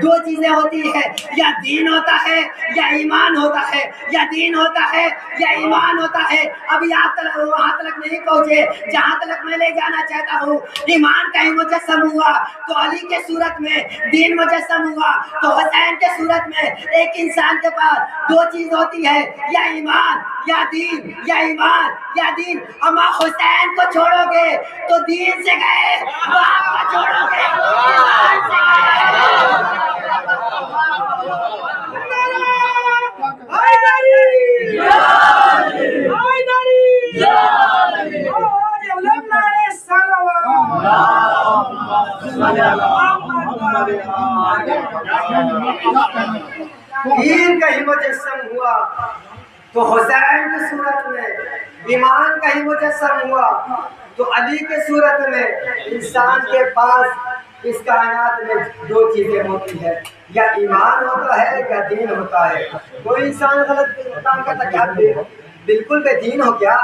دو چیزیں ہوتی ہے، یا دین ہوتا ہے یا ایمان ہوتا ہے، یا دین ہوتا ہے یا ایمان ہوتا ہے۔ ابھی آپ وہاں تک نہیں پہنچے جہاں تک میں لے جانا چاہتا ہوں۔ ایمان کہیں مجسم ہوا تو علی کے صورت میں، دین مجسم ہوا تو حسین کے صورت میں۔ ایک انسان کے پاس دو چیز ہوتی ہے، یا ایمان یا دین، یا ایمان یا دین۔ اما حسین کو چھوڑو گے تو دین سے گئے، باپ کو چھوڑو گے ایمان سے دین کہیں مجسم ہوا تو حسین کی صورت میں، ایمان کہیں مجسم ہوا تو علی کے صورت میں۔ انسان کے پاس اس کائنات میں دو چیزیں ہوتی ہے، یا ایمان ہوتا ہے یا دین ہوتا ہے۔ کوئی انسان غلط کام کرتا کیا بالکل بے دین ہو کیا؟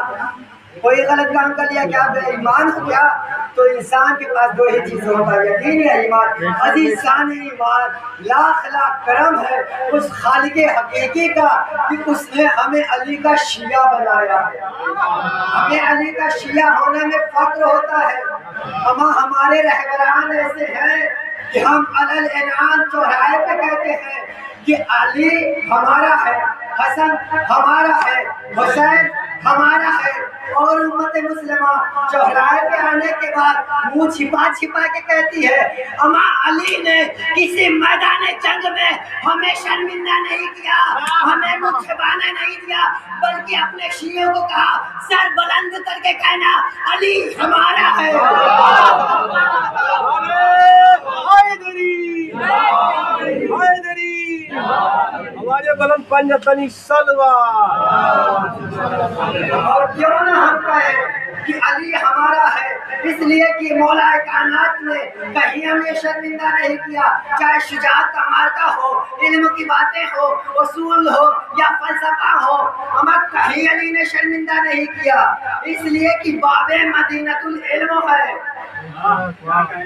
کوئی غلط کام کر لیا کیا بے ایمان ہو کیا؟ تو انسان کے پاس دو ہی چیزیں ہوتا ہے، یا دین یا ایمان۔ عزیز ثانی ایمان لاکھ لاکھ کرم ہے اس خالق حقیقی کا کہ اس نے ہمیں علی کا شیعہ بنایا ہے۔ ہمیں علی کا شیعہ ہونے میں فخر ہوتا ہے، اما ہمارے رہبران ایسے ہیں کہ ہم علل انعام چوراہے پہ کہتے ہیں کہ علی ہمارا ہے، حسن ہمارا ہے، حسین ہمارا ہے، اور امت مسلمہ چوراہے پہ آنے کے بعد منہ چھپا چھپا کے کہتی ہے اما علی نے کسی میدان جنگ میں ہمیں شرمندہ نہیں کیا، ہمیں منہ چھپانے نہیں دیا، بلکہ اپنے شیعوں کو کہا سر بلند کر کے کہنا علی ہمارا ہے۔ ہمارے بلند پنجتنی سلوار۔ اور کیوں نہ ہم کہیں کہ علی ہمارا ہے، اس لیے کہ مولا کائنات نے کہیں ہمیں شرمندہ نہیں کیا، چاہے شجاعت کا مارکا ہو، علم کی باتیں ہو، اصول ہو یا فلسفہ ہو، ہمیں کہیں علی نے شرمندہ نہیں کیا، اس لیے کہ باب مدینۃ العلم ہے،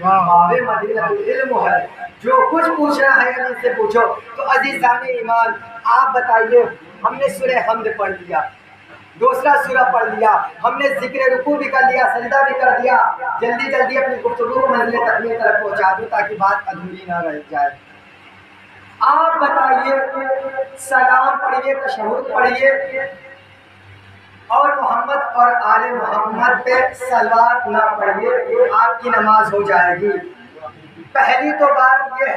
باب مدینۃ العلم ہے۔ جو کچھ پوچھنا ہے علی سے پوچھو۔ تو عزیزان ایمان آپ بتائیے، ہم نے سورہ حمد پڑھ لیا، دوسرا سورہ پڑھ لیا، ہم نے ذکر رکوع بھی کر لیا، سجدہ بھی کر دیا، جلدی جلدی اپنی گفتگو کو منزل تکمیل تک پہنچا دوں تاکہ بات ادھوری نہ رہ جائے۔ آپ بتائیے، سلام پڑھیے، تشہد پڑھیے اور محمد اور آل محمد پہ صلوات نہ پڑھیے، آپ کی نماز ہو جائے گی۔ پہلی تو بات یہ ہے